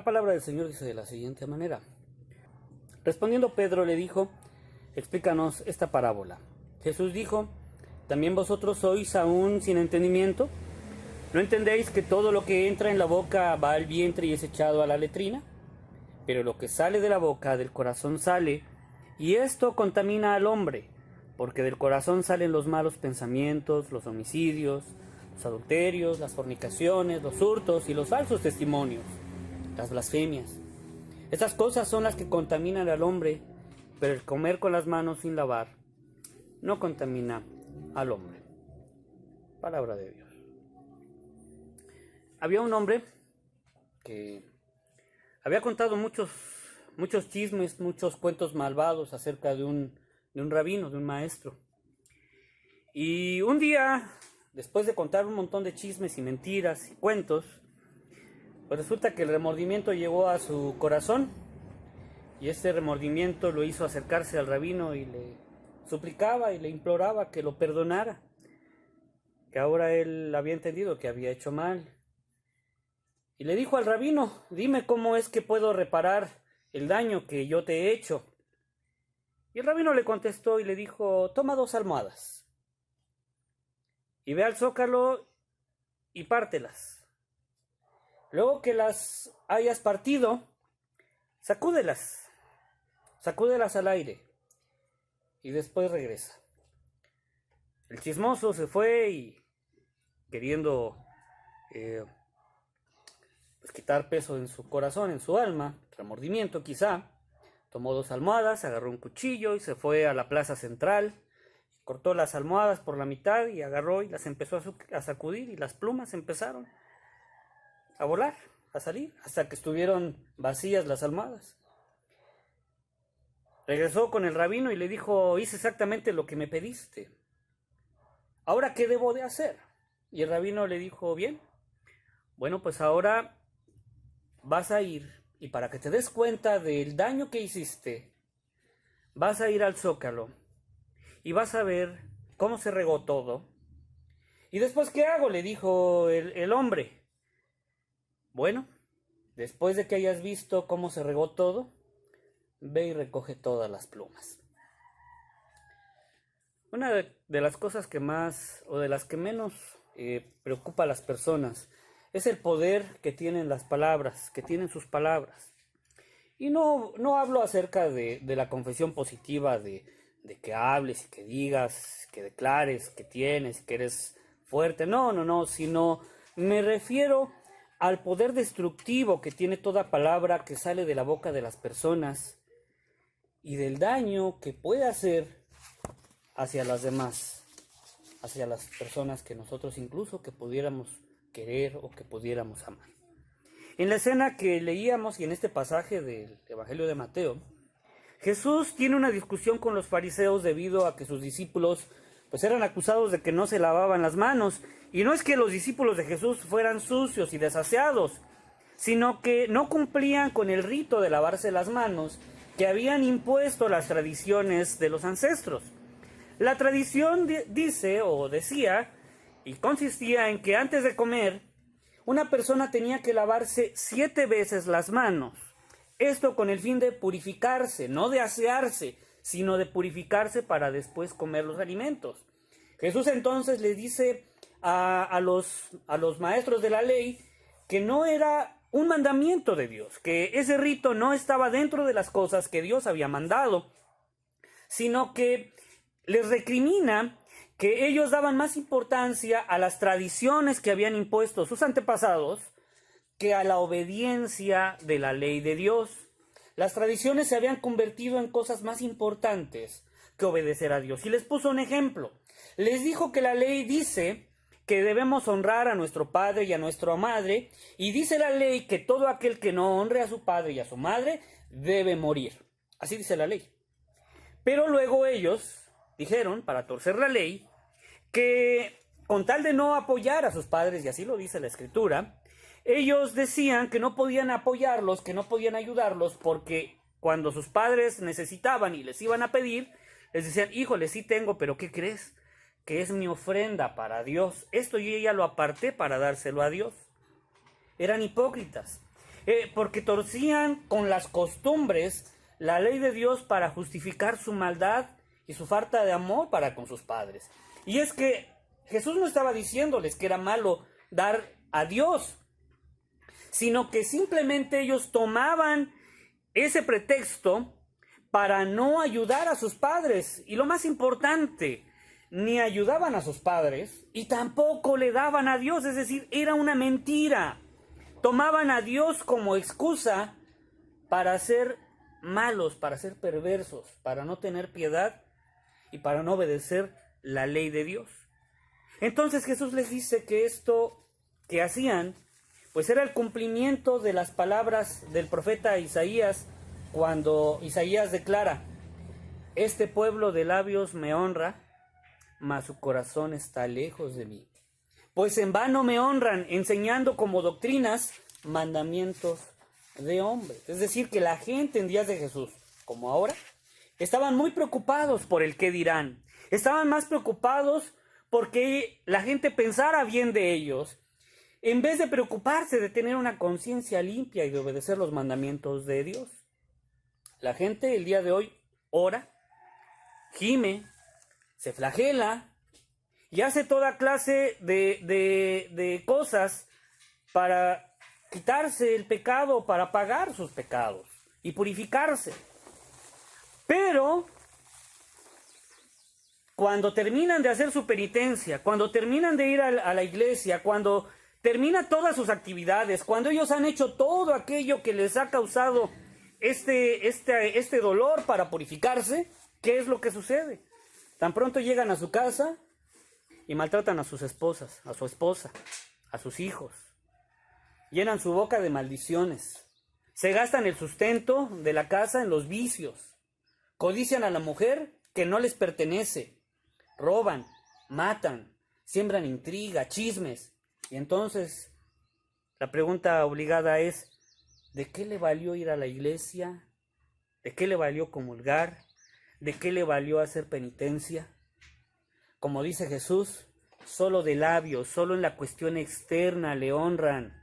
La palabra del Señor dice de la siguiente manera. Respondiendo Pedro le dijo, explícanos esta parábola. Jesús dijo, ¿también vosotros sois aún sin entendimiento? ¿No entendéis que todo lo que entra en la boca va al vientre y es echado a la letrina? Pero lo que sale de la boca, del corazón sale, y esto contamina al hombre, porque del corazón salen los malos pensamientos, los homicidios, los adulterios, las fornicaciones, los hurtos y los falsos testimonios, las blasfemias. Estas cosas son las que contaminan al hombre, pero el comer con las manos sin lavar no contamina al hombre. Palabra de Dios. Había un hombre que había contado muchos chismes, muchos cuentos malvados acerca de un rabino, de un maestro. Y un día, después de contar un montón de chismes y mentiras y cuentos, pues resulta que el remordimiento llegó a su corazón y este remordimiento lo hizo acercarse al rabino y le suplicaba y le imploraba que lo perdonara, que ahora él había entendido que había hecho mal. Y le dijo al rabino, dime cómo es que puedo reparar el daño que yo te he hecho. Y el rabino le contestó y le dijo, toma 2 almohadas y ve al zócalo y pártelas. Luego que las hayas partido, sacúdelas al aire y después regresa. El chismoso se fue y queriendo quitar peso en su corazón, en su alma, remordimiento quizá, tomó 2 almohadas, agarró un cuchillo y se fue a la plaza central, cortó las almohadas por la mitad y agarró y las empezó a sacudir y las plumas empezaron a volar, a salir, hasta que estuvieron vacías las almohadas. Regresó con el rabino y le dijo, hice exactamente lo que me pediste. ¿Ahora qué debo de hacer? Y el rabino le dijo, bien, bueno, pues ahora vas a ir y para que te des cuenta del daño que hiciste, vas a ir al zócalo y vas a ver cómo se regó todo. ¿Y después qué hago? Le dijo el hombre. Bueno, después de que hayas visto cómo se regó todo, ve y recoge todas las plumas. Una de las cosas que más o de las que menos preocupa a las personas es el poder que tienen las palabras, que tienen sus palabras. Y no hablo acerca de la confesión positiva, de que hables y que digas, que declares, que tienes, que eres fuerte. No, sino me refiero al poder destructivo que tiene toda palabra que sale de la boca de las personas y del daño que puede hacer hacia las demás, hacia las personas que nosotros incluso que pudiéramos querer o que pudiéramos amar. En la escena que leíamos y en este pasaje del Evangelio de Mateo, Jesús tiene una discusión con los fariseos debido a que sus discípulos pues eran acusados de que no se lavaban las manos. Y no es que los discípulos de Jesús fueran sucios y desaseados, sino que no cumplían con el rito de lavarse las manos que habían impuesto las tradiciones de los ancestros. La tradición dice o decía y consistía en que antes de comer, una persona tenía que lavarse 7 veces las manos. Esto con el fin de purificarse, no de asearse, sino de purificarse para después comer los alimentos. Jesús entonces le dice a los maestros de la ley que no era un mandamiento de Dios, que ese rito no estaba dentro de las cosas que Dios había mandado, sino que les recrimina que ellos daban más importancia a las tradiciones que habían impuesto sus antepasados que a la obediencia de la ley de Dios. Las tradiciones se habían convertido en cosas más importantes que obedecer a Dios. Y les puso un ejemplo. Les dijo que la ley dice que debemos honrar a nuestro padre y a nuestra madre, y dice la ley que todo aquel que no honre a su padre y a su madre debe morir. Así dice la ley. Pero luego ellos dijeron, para torcer la ley, que con tal de no apoyar a sus padres, y así lo dice la Escritura, ellos decían que no podían apoyarlos, que no podían ayudarlos, porque cuando sus padres necesitaban y les iban a pedir, les decían, híjole, sí tengo, pero ¿qué crees? Que es mi ofrenda para Dios. Esto yo ya lo aparté para dárselo a Dios. Eran hipócritas. porque torcían con las costumbres la ley de Dios para justificar su maldad y su falta de amor para con sus padres. Y es que Jesús no estaba diciéndoles que era malo dar a Dios, sino que simplemente ellos tomaban ese pretexto para no ayudar a sus padres. Y lo más importante, ni ayudaban a sus padres y tampoco le daban a Dios, es decir, era una mentira. Tomaban a Dios como excusa para ser malos, para ser perversos, para no tener piedad y para no obedecer la ley de Dios. Entonces Jesús les dice que esto que hacían, pues era el cumplimiento de las palabras del profeta Isaías, cuando Isaías declara: este pueblo de labios me honra, mas su corazón está lejos de mí. Pues en vano me honran, enseñando como doctrinas mandamientos de hombres. Es decir, que la gente en días de Jesús, como ahora, estaban muy preocupados por el qué dirán. Estaban más preocupados porque la gente pensara bien de ellos, en vez de preocuparse de tener una conciencia limpia y de obedecer los mandamientos de Dios. La gente el día de hoy ora, gime, se flagela y hace toda clase de cosas para quitarse el pecado, para pagar sus pecados y purificarse. Pero cuando terminan de hacer su penitencia, cuando terminan de ir a la iglesia, cuando termina todas sus actividades, cuando ellos han hecho todo aquello que les ha causado este dolor para purificarse, ¿qué es lo que sucede? Tan pronto llegan a su casa y maltratan a sus esposas, a su esposa, a sus hijos. Llenan su boca de maldiciones. Se gastan el sustento de la casa en los vicios. Codician a la mujer que no les pertenece. Roban, matan, siembran intriga, chismes. Y entonces la pregunta obligada es: ¿de qué le valió ir a la iglesia? ¿De qué le valió comulgar? ¿De qué le valió hacer penitencia? Como dice Jesús, solo de labios, solo en la cuestión externa le honran,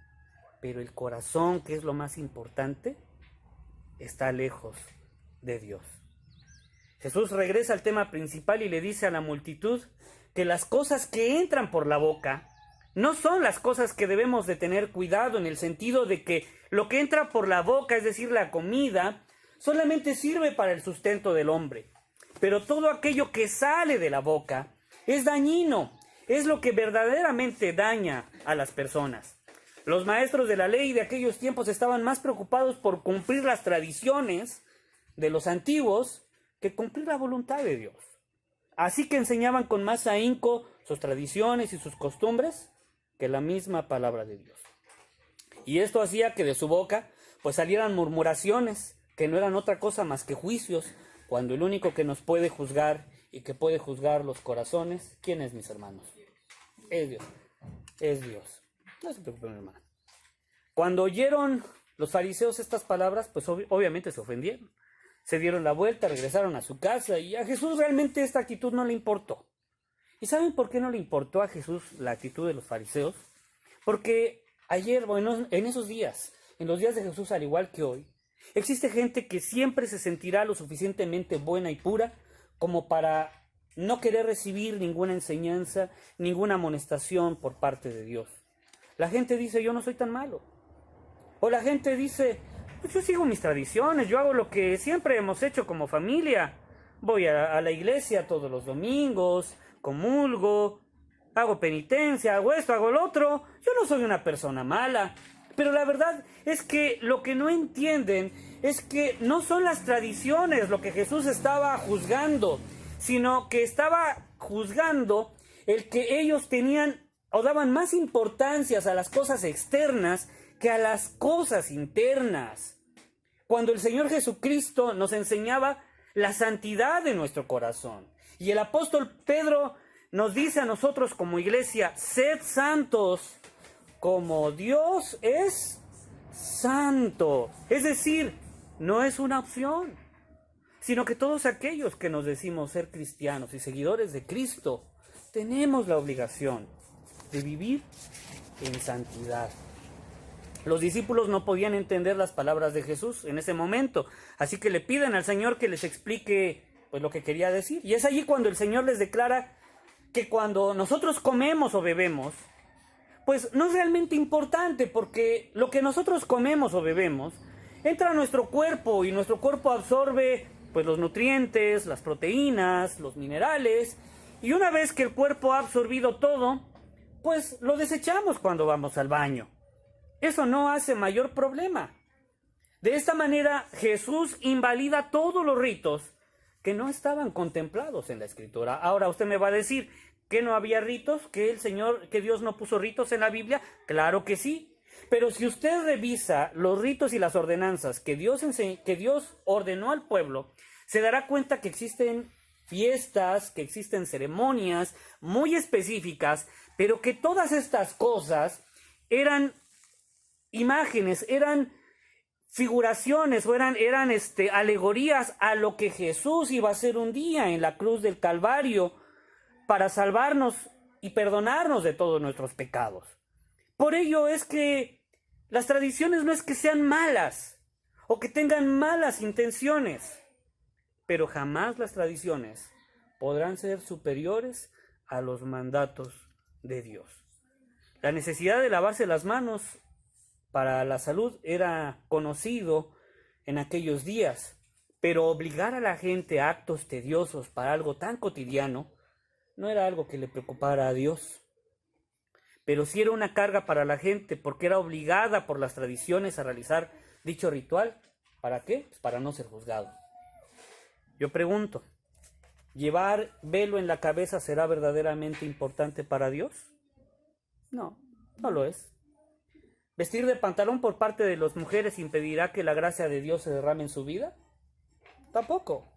pero el corazón, que es lo más importante, está lejos de Dios. Jesús regresa al tema principal y le dice a la multitud que las cosas que entran por la boca no son las cosas que debemos de tener cuidado, en el sentido de que lo que entra por la boca, es decir, la comida, solamente sirve para el sustento del hombre. Pero todo aquello que sale de la boca es dañino, es lo que verdaderamente daña a las personas. Los maestros de la ley de aquellos tiempos estaban más preocupados por cumplir las tradiciones de los antiguos que cumplir la voluntad de Dios. Así que enseñaban con más ahínco sus tradiciones y sus costumbres que la misma palabra de Dios. Y esto hacía que de su boca pues salieran murmuraciones, que no eran otra cosa más que juicios, cuando el único que nos puede juzgar y que puede juzgar los corazones, ¿quién es, mis hermanos? Es Dios. Es Dios. No se preocupen, hermano. Cuando oyeron los fariseos estas palabras, pues obviamente se ofendieron. Se dieron la vuelta, regresaron a su casa, y a Jesús realmente esta actitud no le importó. ¿Y saben por qué no le importó a Jesús la actitud de los fariseos? Porque ayer, bueno, en esos días, en los días de Jesús, al igual que hoy, existe gente que siempre se sentirá lo suficientemente buena y pura como para no querer recibir ninguna enseñanza, ninguna amonestación por parte de Dios. La gente dice: yo no soy tan malo. O la gente dice: pues yo sigo mis tradiciones, yo hago lo que siempre hemos hecho como familia. Voy a la iglesia todos los domingos, comulgo, hago penitencia, hago esto, hago lo otro. Yo no soy una persona mala. Pero la verdad es que lo que no entienden es que no son las tradiciones lo que Jesús estaba juzgando, sino que estaba juzgando el que ellos tenían o daban más importancia a las cosas externas que a las cosas internas. Cuando el Señor Jesucristo nos enseñaba la santidad de nuestro corazón. Y el apóstol Pedro nos dice a nosotros como iglesia: sed santos como Dios es santo. Es decir, no es una opción, sino que todos aquellos que nos decimos ser cristianos y seguidores de Cristo, tenemos la obligación de vivir en santidad. Los discípulos no podían entender las palabras de Jesús en ese momento, así que le piden al Señor que les explique pues lo que quería decir. Y es allí cuando el Señor les declara que cuando nosotros comemos o bebemos, pues no es realmente importante, porque lo que nosotros comemos o bebemos entra a nuestro cuerpo y nuestro cuerpo absorbe pues los nutrientes, las proteínas, los minerales, y una vez que el cuerpo ha absorbido todo, pues lo desechamos cuando vamos al baño. Eso no hace mayor problema. De esta manera Jesús invalida todos los ritos que no estaban contemplados en la Escritura. Ahora usted me va a decir que no había ritos, que Dios no puso ritos en la Biblia. Claro que sí. Pero si usted revisa los ritos y las ordenanzas que Dios ordenó al pueblo, se dará cuenta que existen fiestas, que existen ceremonias muy específicas, pero que todas estas cosas eran imágenes, eran figuraciones o eran alegorías a lo que Jesús iba a hacer un día en la cruz del Calvario para salvarnos y perdonarnos de todos nuestros pecados. Por ello es que las tradiciones no es que sean malas o que tengan malas intenciones, pero jamás las tradiciones podrán ser superiores a los mandatos de Dios. La necesidad de lavarse las manos para la salud era conocido en aquellos días, pero obligar a la gente a actos tediosos para algo tan cotidiano no era algo que le preocupara a Dios. Pero sí era una carga para la gente, porque era obligada por las tradiciones a realizar dicho ritual. ¿Para qué? Pues para no ser juzgado. Yo pregunto, ¿llevar velo en la cabeza será verdaderamente importante para Dios? No, no lo es. ¿Vestir de pantalón por parte de las mujeres impedirá que la gracia de Dios se derrame en su vida? Tampoco.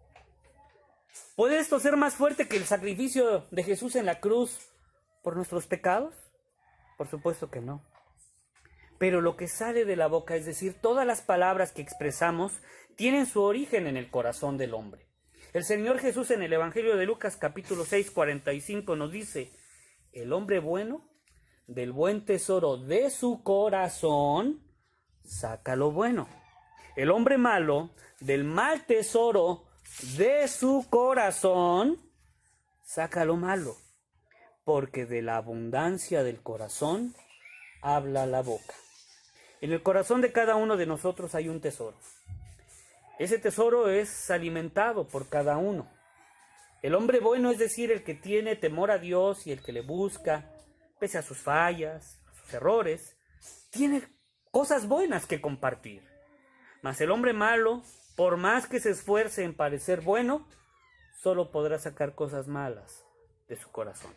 ¿Puede esto ser más fuerte que el sacrificio de Jesús en la cruz por nuestros pecados? Por supuesto que no. Pero lo que sale de la boca, es decir, todas las palabras que expresamos, tienen su origen en el corazón del hombre. El Señor Jesús en el Evangelio de Lucas capítulo 6, 45 nos dice: el hombre bueno del buen tesoro de su corazón saca lo bueno. El hombre malo del mal tesoro de su corazón saca lo malo. Porque de la abundancia del corazón habla la boca. En el corazón de cada uno de nosotros hay un tesoro. Ese tesoro es alimentado por cada uno. El hombre bueno, es decir, el que tiene temor a Dios y el que le busca, pese a sus fallas, a sus errores, tiene cosas buenas que compartir. Mas el hombre malo, por más que se esfuerce en parecer bueno, solo podrá sacar cosas malas de su corazón.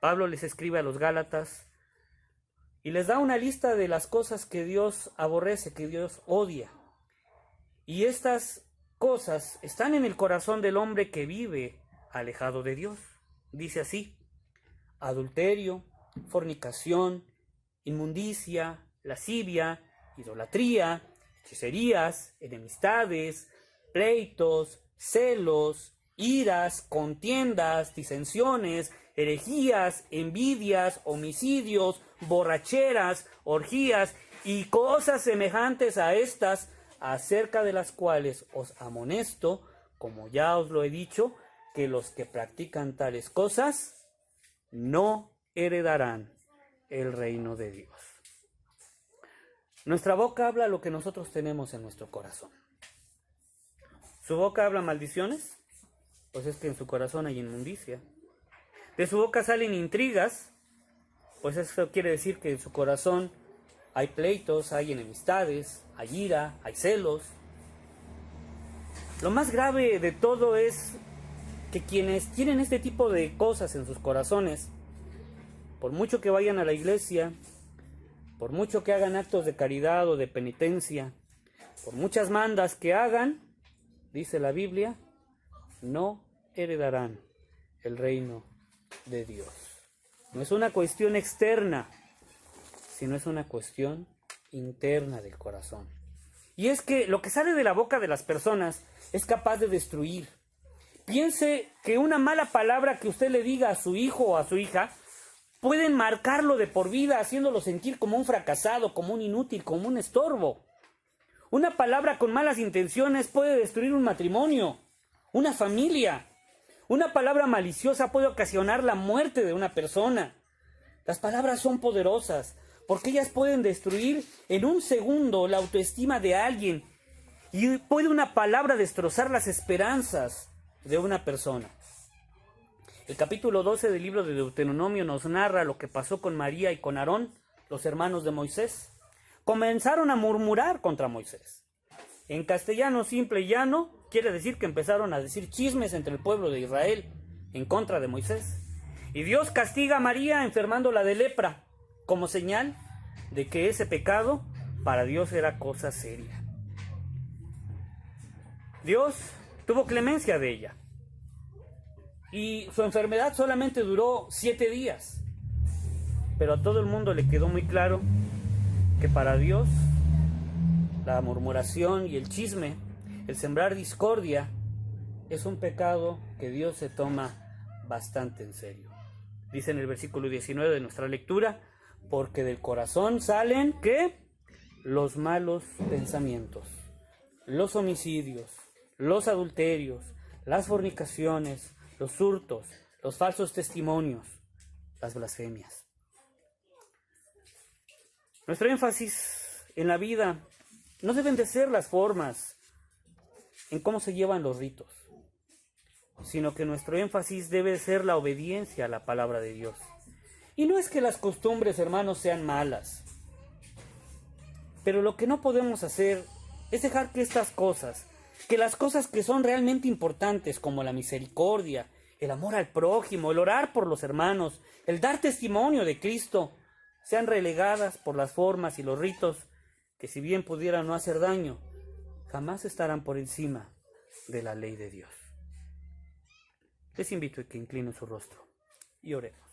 Pablo les escribe a los Gálatas y les da una lista de las cosas que Dios aborrece, que Dios odia. Y estas cosas están en el corazón del hombre que vive alejado de Dios. Dice así: adulterio, fornicación, inmundicia, lascivia, idolatría, hechicerías, enemistades, pleitos, celos, iras, contiendas, disensiones, herejías, envidias, homicidios, borracheras, orgías y cosas semejantes a estas, acerca de las cuales os amonesto, como ya os lo he dicho, que los que practican tales cosas no heredarán el reino de Dios. Nuestra boca habla lo que nosotros tenemos en nuestro corazón. ¿Su boca habla maldiciones? Pues es que en su corazón hay inmundicia. De su boca salen intrigas, pues eso quiere decir que en su corazón hay pleitos, hay enemistades, hay ira, hay celos. Lo más grave de todo es que quienes tienen este tipo de cosas en sus corazones, por mucho que vayan a la iglesia, por mucho que hagan actos de caridad o de penitencia, por muchas mandas que hagan, dice la Biblia, no heredarán el reino de Dios. No es una cuestión externa, sino es una cuestión interna del corazón. Y es que lo que sale de la boca de las personas es capaz de destruir. Piense que una mala palabra que usted le diga a su hijo o a su hija pueden marcarlo de por vida, haciéndolo sentir como un fracasado, como un inútil, como un estorbo. Una palabra con malas intenciones puede destruir un matrimonio, una familia. Una palabra maliciosa puede ocasionar la muerte de una persona. Las palabras son poderosas porque ellas pueden destruir en un segundo la autoestima de alguien, y puede una palabra destrozar las esperanzas de una persona. El capítulo 12 del libro de Deuteronomio nos narra lo que pasó con María y con Aarón, los hermanos de Moisés. Comenzaron a murmurar contra Moisés. En castellano simple y llano quiere decir que empezaron a decir chismes entre el pueblo de Israel en contra de Moisés. Y Dios castiga a María enfermándola de lepra, como señal de que ese pecado para Dios era cosa seria. Dios tuvo clemencia de ella, y su enfermedad solamente duró 7 días. Pero a todo el mundo le quedó muy claro que para Dios la murmuración y el chisme, el sembrar discordia, es un pecado que Dios se toma bastante en serio. Dice en el versículo 19 de nuestra lectura: porque del corazón salen, ¿qué? Los malos pensamientos, los homicidios, los adulterios, las fornicaciones, los hurtos, los falsos testimonios, las blasfemias. Nuestro énfasis en la vida no deben de ser las formas en cómo se llevan los ritos, sino que nuestro énfasis debe ser la obediencia a la palabra de Dios. Y no es que las costumbres, hermanos, sean malas, pero lo que no podemos hacer es dejar que estas cosas, que las cosas que son realmente importantes, como la misericordia, el amor al prójimo, el orar por los hermanos, el dar testimonio de Cristo, sean relegadas por las formas y los ritos que, si bien pudieran no hacer daño, jamás estarán por encima de la ley de Dios. Les invito a que inclinen su rostro y oremos.